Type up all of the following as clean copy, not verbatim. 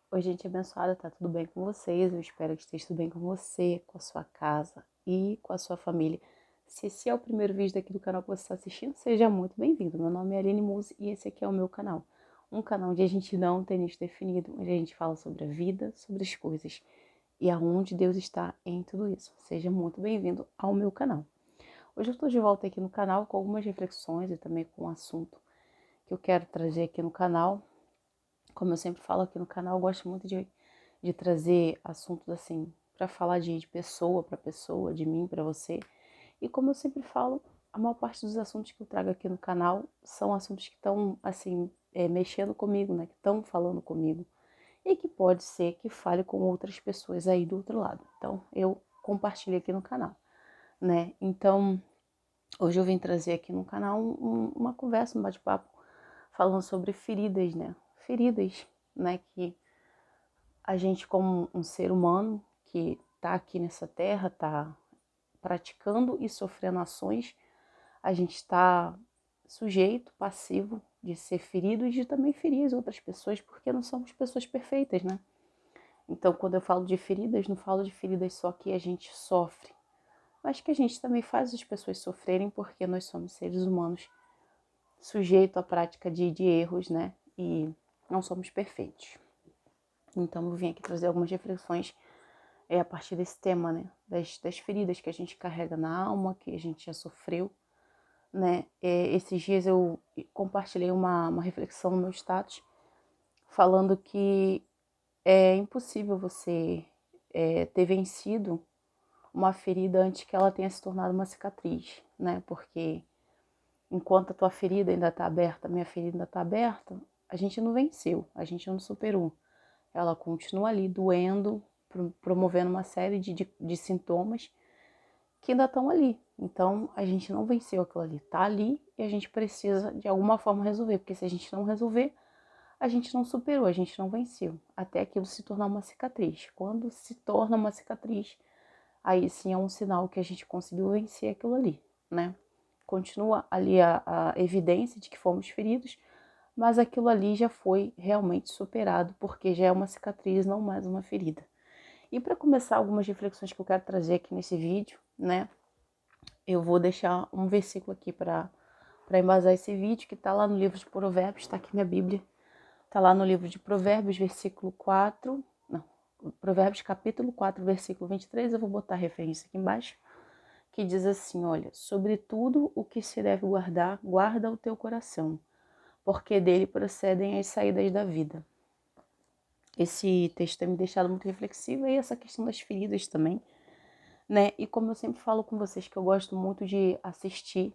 Oi, gente abençoada, tá tudo bem com vocês? Eu espero que esteja tudo bem com você, com a sua casa e com a sua família. Se esse é o primeiro vídeo daqui do canal que você está assistindo, seja muito bem-vindo. Meu nome é Aline Muse e esse aqui é o meu canal. Um canal onde a gente não tem nicho definido, onde a gente fala sobre a vida, sobre as coisas e aonde Deus está em tudo isso. Seja muito bem-vindo ao meu canal. Hoje eu estou de volta aqui no canal com algumas reflexões e também com um assunto que eu quero trazer aqui no canal. Como eu sempre falo aqui no canal, eu gosto muito de trazer assuntos assim, para falar de pessoa para pessoa, de mim para você. E como eu sempre falo, a maior parte dos assuntos que eu trago aqui no canal são assuntos que estão, assim, mexendo comigo, né? Que estão falando comigo. E que pode ser que fale com outras pessoas aí do outro lado. Então, eu compartilho aqui no canal, né? Então, hoje eu vim trazer aqui no canal uma conversa, um bate-papo, falando sobre feridas, né? Feridas, né? Que a gente, como um ser humano que está aqui nessa terra, está praticando e sofrendo ações, a gente está sujeito, passivo de ser ferido e de também ferir as outras pessoas, porque não somos pessoas perfeitas, né? Então, quando eu falo de feridas, não falo de feridas só que a gente sofre, mas que a gente também faz as pessoas sofrerem, porque nós somos seres humanos sujeitos à prática de erros, né? E não somos perfeitos. Então, eu vim aqui trazer algumas reflexões a partir desse tema, né? Das feridas que a gente carrega na alma, que a gente já sofreu, né? Esses dias eu compartilhei uma reflexão no meu status, falando que é impossível você ter vencido uma ferida antes que ela tenha se tornado uma cicatriz, né? Porque enquanto a tua ferida ainda está aberta, a minha ferida ainda está aberta, a gente não venceu, a gente não superou. Ela continua ali doendo, promovendo uma série de sintomas que ainda estão ali. Então, a gente não venceu aquilo ali. Tá ali e a gente precisa, de alguma forma, resolver. Porque se a gente não resolver, a gente não superou, a gente não venceu. Até aquilo se tornar uma cicatriz. Quando se torna uma cicatriz, aí sim é um sinal que a gente conseguiu vencer aquilo ali, né? Continua ali a evidência de que fomos feridos, mas aquilo ali já foi realmente superado, porque já é uma cicatriz, não mais uma ferida. E para começar algumas reflexões que eu quero trazer aqui nesse vídeo, né? Eu vou deixar um versículo aqui para embasar esse vídeo, que está lá no livro de Provérbios, está aqui minha Bíblia. Está lá no livro de Provérbios, versículo 4, não, Provérbios capítulo 4, versículo 23, eu vou botar a referência aqui embaixo, que diz assim, olha, sobre tudo o que se deve guardar, guarda o teu coração, porque dele procedem as saídas da vida. Esse texto tem me deixado muito reflexiva e essa questão das feridas também, né? E como eu sempre falo com vocês que eu gosto muito de assistir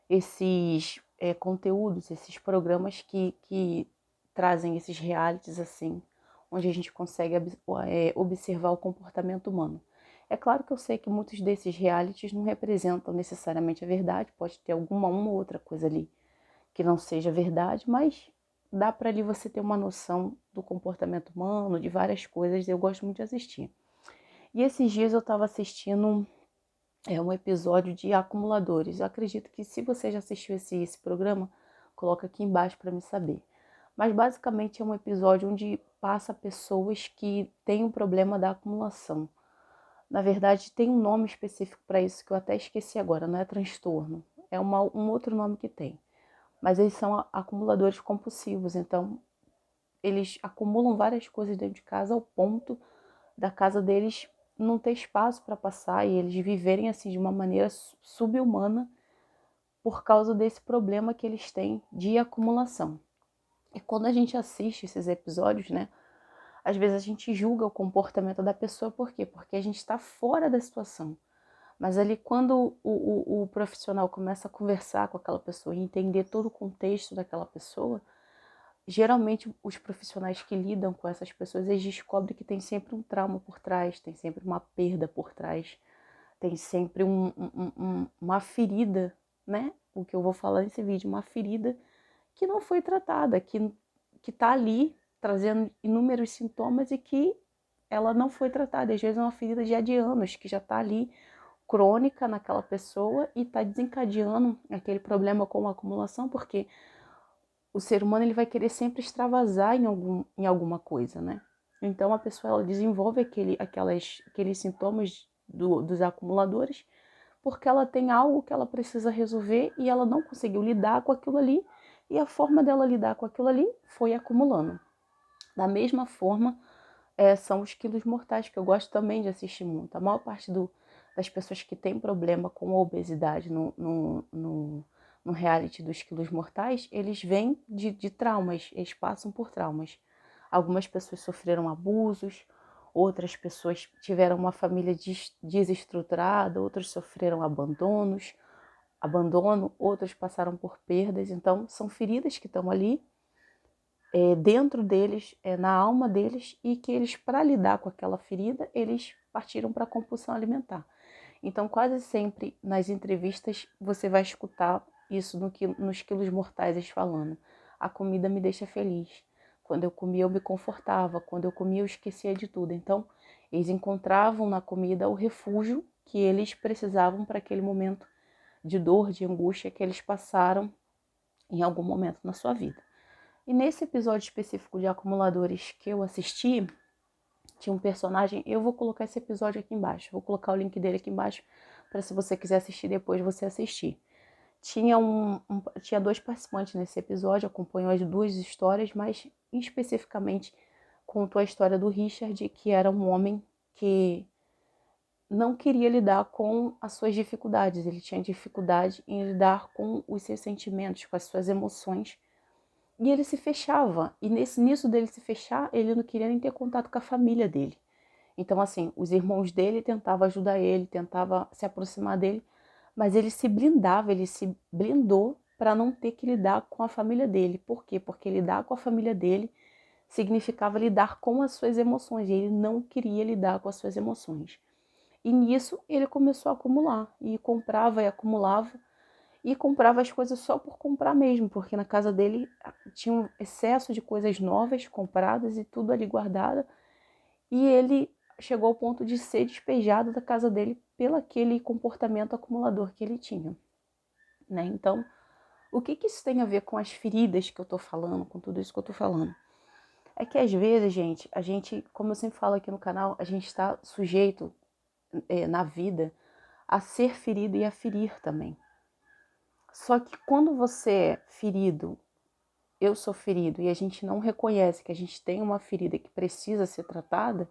esses conteúdos, esses programas que trazem esses realities assim, onde a gente consegue observar o comportamento humano. É claro que eu sei que muitos desses realities não representam necessariamente a verdade, pode ter uma ou outra coisa ali que não seja verdade, mas dá para ali você ter uma noção do comportamento humano, de várias coisas, eu gosto muito de assistir. E esses dias eu estava assistindo um episódio de acumuladores. Eu acredito que se você já assistiu esse programa, coloca aqui embaixo para me saber. Mas basicamente é um episódio onde passa pessoas que têm um problema da acumulação. Na verdade, tem um nome específico para isso que eu até esqueci agora, não é transtorno. É um outro nome que tem. Mas eles são acumuladores compulsivos, então eles acumulam várias coisas dentro de casa ao ponto da casa deles não ter espaço para passar e eles viverem assim de uma maneira subhumana por causa desse problema que eles têm de acumulação. E quando a gente assiste esses episódios, né, às vezes a gente julga o comportamento da pessoa, por quê? Porque a gente está fora da situação. Mas ali quando o profissional começa a conversar com aquela pessoa e entender todo o contexto daquela pessoa, geralmente os profissionais que lidam com essas pessoas, eles descobrem que tem sempre um trauma por trás, tem sempre uma perda por trás, tem sempre uma ferida, né? O que eu vou falar nesse vídeo, uma ferida que não foi tratada, que tá ali trazendo inúmeros sintomas e que ela não foi tratada. Às vezes é uma ferida já de anos, que já tá ali crônica naquela pessoa e tá desencadeando aquele problema com a acumulação, porque o ser humano ele vai querer sempre extravasar em alguma coisa, né? Então a pessoa ela desenvolve aqueles sintomas dos acumuladores porque ela tem algo que ela precisa resolver e ela não conseguiu lidar com aquilo ali, e a forma dela lidar com aquilo ali foi acumulando. Da mesma forma, são os quilos mortais, que eu gosto também de assistir muito. A maior parte das pessoas que tem problema com a obesidade no reality dos quilos mortais, eles vêm de traumas, eles passam por traumas. Algumas pessoas sofreram abusos, outras pessoas tiveram uma família desestruturada, outras sofreram abandono, outras passaram por perdas. Então, são feridas que estão ali dentro deles, na alma deles, e que eles, para lidar com aquela ferida, eles partiram para a compulsão alimentar. Então, quase sempre nas entrevistas você vai escutar isso nos quilos mortais, eles falando: a comida me deixa feliz. Quando eu comia, eu me confortava. Quando eu comia, eu esquecia de tudo. Então, eles encontravam na comida o refúgio que eles precisavam para aquele momento de dor, de angústia que eles passaram em algum momento na sua vida. E nesse episódio específico de acumuladores que eu assisti, tinha um personagem, eu vou colocar esse episódio aqui embaixo, vou colocar o link dele aqui embaixo, para se você quiser assistir depois, você assistir. Tinha dois participantes nesse episódio, acompanhou as duas histórias, mas especificamente contou a história do Richard, que era um homem que não queria lidar com as suas dificuldades, ele tinha dificuldade em lidar com os seus sentimentos, com as suas emoções, e ele se fechava, e nisso dele se fechar, ele não queria nem ter contato com a família dele. Então, assim, os irmãos dele tentavam ajudar ele, tentavam se aproximar dele, mas ele se blindava, ele se blindou para não ter que lidar com a família dele. Por quê? Porque lidar com a família dele significava lidar com as suas emoções, e ele não queria lidar com as suas emoções. E nisso ele começou a acumular, e comprava as coisas só por comprar mesmo, porque na casa dele tinha um excesso de coisas novas compradas e tudo ali guardado, e ele chegou ao ponto de ser despejado da casa dele pelo aquele comportamento acumulador que ele tinha, né? Então, o que isso tem a ver com as feridas que eu tô falando, com tudo isso que eu tô falando? É que às vezes, gente, a gente, como eu sempre falo aqui no canal, a gente está sujeito na vida a ser ferido e a ferir também. Só que quando você é ferido, eu sou ferido, e a gente não reconhece que a gente tem uma ferida que precisa ser tratada,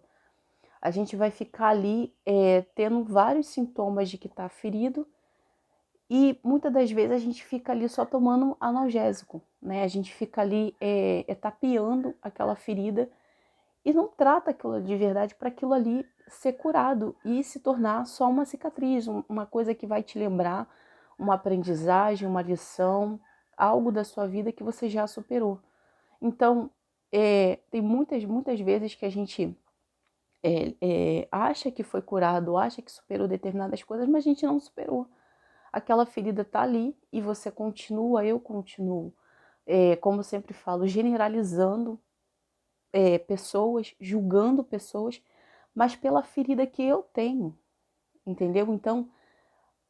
a gente vai ficar ali tendo vários sintomas de que está ferido, e muitas das vezes a gente fica ali só tomando analgésico, né? A gente fica ali tapeando aquela ferida e não trata aquilo de verdade para aquilo ali ser curado e se tornar só uma cicatriz, uma coisa que vai te lembrar uma aprendizagem, uma lição, algo da sua vida que você já superou. Então, tem muitas vezes que a gente acha que foi curado, acha que superou determinadas coisas, mas a gente não superou. Aquela ferida tá ali e você continua, eu continuo, como eu sempre falo, generalizando pessoas, julgando pessoas, mas pela ferida que eu tenho, entendeu? Então,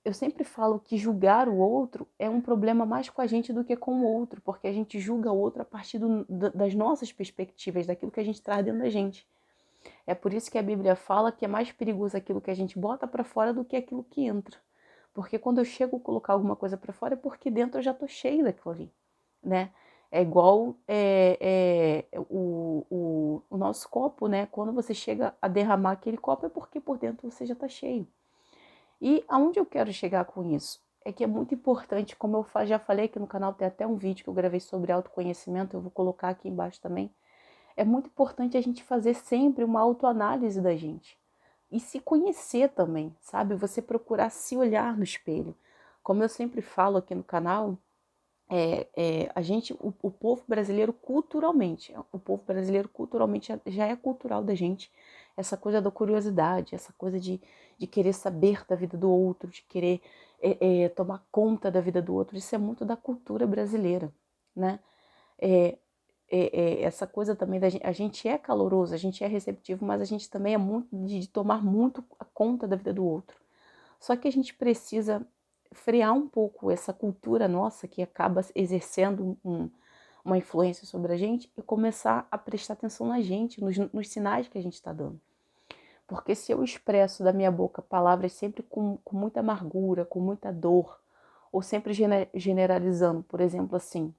eu sempre falo que julgar o outro é um problema mais com a gente do que com o outro, porque a gente julga o outro a partir das nossas perspectivas, daquilo que a gente traz dentro da gente. É por isso que a Bíblia fala que é mais perigoso aquilo que a gente bota para fora do que aquilo que entra. Porque quando eu chego a colocar alguma coisa para fora é porque dentro eu já tô cheio daquilo ali, né? É igual o nosso copo, né? Quando você chega a derramar aquele copo é porque por dentro você já tá cheio. E aonde eu quero chegar com isso? É que é muito importante, como eu já falei aqui no canal, tem até um vídeo que eu gravei sobre autoconhecimento, eu vou colocar aqui embaixo também. É muito importante a gente fazer sempre uma autoanálise da gente. E se conhecer também, sabe? Você procurar se olhar no espelho. Como eu sempre falo aqui no canal, a gente, o povo brasileiro culturalmente, já é cultural da gente, essa coisa da curiosidade, essa coisa de querer saber da vida do outro, de querer tomar conta da vida do outro, isso é muito da cultura brasileira, né? Essa coisa também a gente é caloroso, a gente é receptivo, mas a gente também é muito de tomar muito a conta da vida do outro. Só que a gente precisa frear um pouco essa cultura nossa que acaba exercendo uma influência sobre a gente e começar a prestar atenção na gente, nos sinais que a gente está dando. Porque se eu expresso da minha boca palavras sempre com muita amargura, com muita dor, ou sempre generalizando, por exemplo, assim,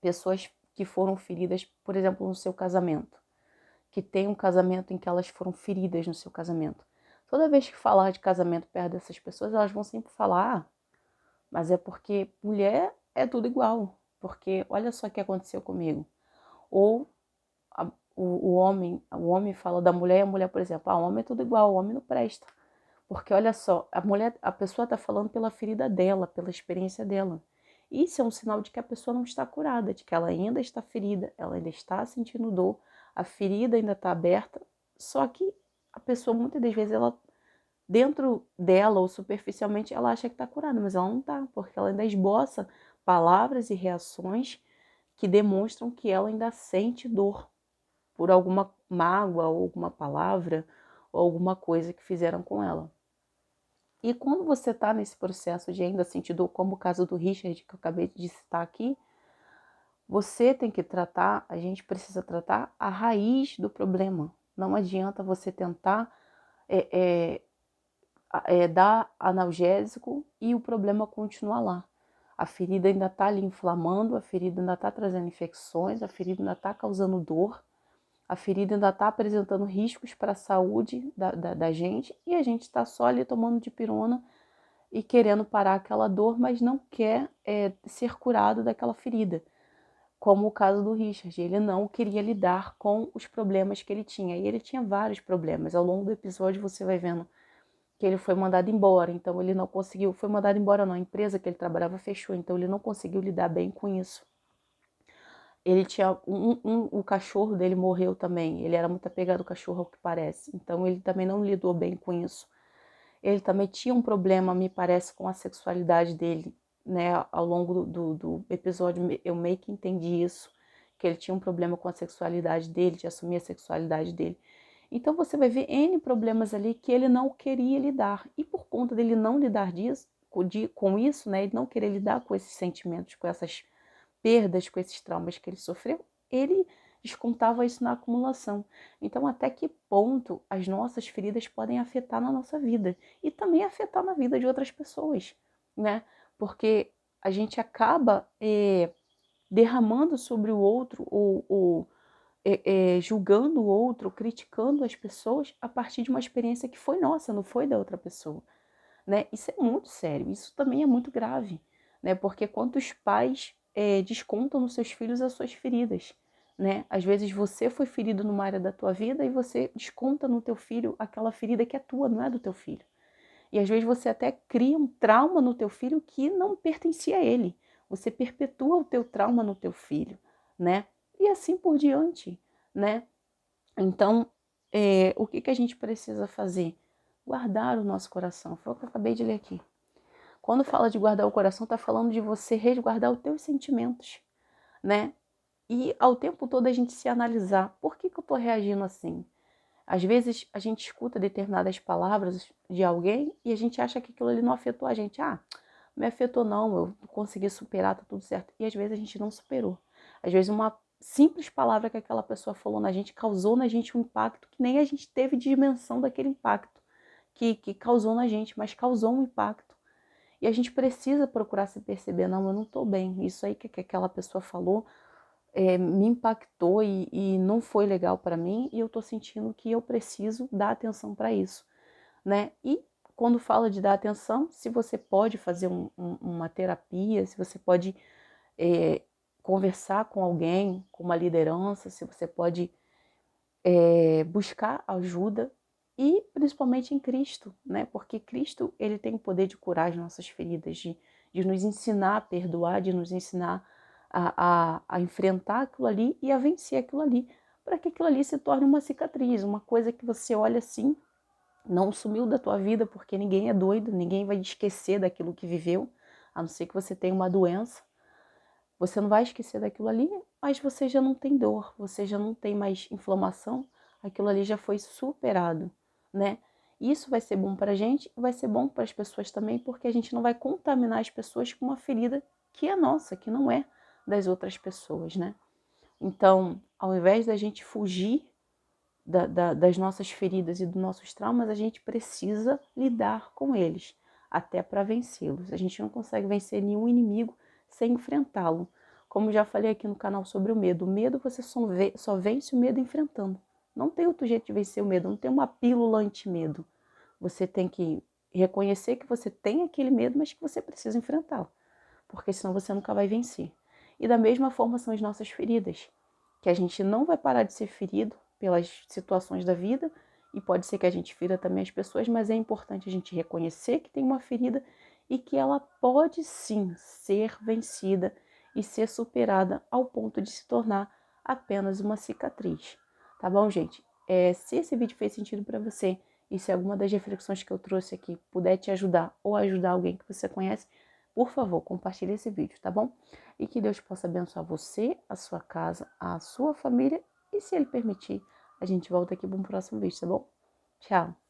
pessoas que foram feridas, por exemplo, no seu casamento, que tem um casamento em que elas foram feridas no seu casamento. Toda vez que falar de casamento perto dessas pessoas, elas vão sempre falar, mas é porque mulher é tudo igual, porque olha só o que aconteceu comigo. Ou o homem fala da mulher e a mulher, por exemplo, o homem é tudo igual, o homem não presta. Porque olha só, a pessoa está falando pela ferida dela, pela experiência dela. Isso é um sinal de que a pessoa não está curada, de que ela ainda está ferida, ela ainda está sentindo dor, a ferida ainda está aberta, só que a pessoa muitas das vezes, ela dentro dela ou superficialmente, ela acha que está curada, mas ela não está, porque ela ainda esboça palavras e reações que demonstram que ela ainda sente dor por alguma mágoa ou alguma palavra ou alguma coisa que fizeram com ela. E quando você está nesse processo de ainda sentir dor, como o caso do Richard que eu acabei de citar aqui, você tem que tratar, a gente precisa tratar a raiz do problema. Não adianta você tentar dar analgésico e o problema continuar lá. A ferida ainda está ali inflamando, a ferida ainda está trazendo infecções, a ferida ainda está causando dor, a ferida ainda está apresentando riscos para a saúde da gente e a gente está só ali tomando dipirona e querendo parar aquela dor, mas não quer ser curado daquela ferida. Como o caso do Richard, ele não queria lidar com os problemas que ele tinha. E ele tinha vários problemas. Ao longo do episódio você vai vendo que ele foi mandado embora, então ele não conseguiu, foi mandado embora não, a empresa que ele trabalhava fechou, então ele não conseguiu lidar bem com isso. Ele tinha o cachorro dele morreu também, ele era muito apegado ao cachorro, ao que parece, então ele também não lidou bem com isso. Ele também tinha um problema, me parece, com a sexualidade dele, né, ao longo do episódio eu meio que entendi isso, que ele tinha um problema com a sexualidade dele, de assumir a sexualidade dele. Então você vai ver N problemas ali que ele não queria lidar. E por conta dele não lidar com isso, né, ele não querer lidar com esses sentimentos, com essas perdas, com esses traumas que ele sofreu, ele descontava isso na acumulação. Então, até que ponto as nossas feridas podem afetar na nossa vida e também afetar na vida de outras pessoas, né? Porque a gente acaba derramando sobre o outro ou julgando o outro, criticando as pessoas a partir de uma experiência que foi nossa, não foi da outra pessoa, né? Isso é muito sério, isso também é muito grave, né? Porque quantos pais descontam nos seus filhos as suas feridas, né? Às vezes você foi ferido numa área da tua vida e você desconta no teu filho aquela ferida que é tua, não é do teu filho. E às vezes você até cria um trauma no teu filho que não pertencia a ele. Você perpetua o teu trauma no teu filho, né? E assim por diante, né? Então, o que a gente precisa fazer? Guardar o nosso coração. Foi o que eu acabei de ler aqui. Quando fala de guardar o coração, está falando de você resguardar os teus sentimentos, né? E ao tempo todo a gente se analisar. Por que eu estou reagindo assim? Às vezes a gente escuta determinadas palavras de alguém e a gente acha que aquilo ali não afetou a gente. Ah, não me afetou não, eu consegui superar, tá tudo certo. E às vezes a gente não superou. Às vezes uma simples palavra que aquela pessoa falou na gente causou na gente um impacto que nem a gente teve dimensão daquele impacto que causou na gente, mas causou um impacto. E a gente precisa procurar se perceber, não, eu não tô bem. Isso aí que aquela pessoa falou me impactou e não foi legal para mim e eu tô sentindo que eu preciso dar atenção para isso, né? E quando fala de dar atenção, se você pode fazer uma terapia, se você pode conversar com alguém, com uma liderança, se você pode buscar ajuda e principalmente em Cristo, né? Porque Cristo, ele tem o poder de curar as nossas feridas, de nos ensinar a perdoar, de nos ensinar a enfrentar aquilo ali e a vencer aquilo ali, para que aquilo ali se torne uma cicatriz, uma coisa que você olha assim, não sumiu da tua vida, porque ninguém é doido, ninguém vai esquecer daquilo que viveu, a não ser que você tenha uma doença. Você não vai esquecer daquilo ali, mas você já não tem dor, você já não tem mais inflamação, aquilo ali já foi superado, né? Isso vai ser bom para a gente, vai ser bom para as pessoas também, porque a gente não vai contaminar as pessoas com uma ferida que é nossa, que não é das outras pessoas, né? Então, ao invés da gente fugir das nossas feridas e dos nossos traumas, a gente precisa lidar com eles, até para vencê-los. A gente não consegue vencer nenhum inimigo sem enfrentá-lo. Como já falei aqui no canal sobre o medo você só vence o medo enfrentando. Não tem outro jeito de vencer o medo, não tem uma pílula anti-medo. Você tem que reconhecer que você tem aquele medo, mas que você precisa enfrentá-lo, porque senão você nunca vai vencer. E da mesma forma são as nossas feridas, que a gente não vai parar de ser ferido pelas situações da vida, e pode ser que a gente fira também as pessoas, mas é importante a gente reconhecer que tem uma ferida e que ela pode sim ser vencida e ser superada ao ponto de se tornar apenas uma cicatriz. Tá bom, gente? Se esse vídeo fez sentido para você e se alguma das reflexões que eu trouxe aqui puder te ajudar ou ajudar alguém que você conhece, por favor, compartilhe esse vídeo, tá bom? E que Deus possa abençoar você, a sua casa, a sua família e, se Ele permitir, a gente volta aqui para um próximo vídeo, tá bom? Tchau!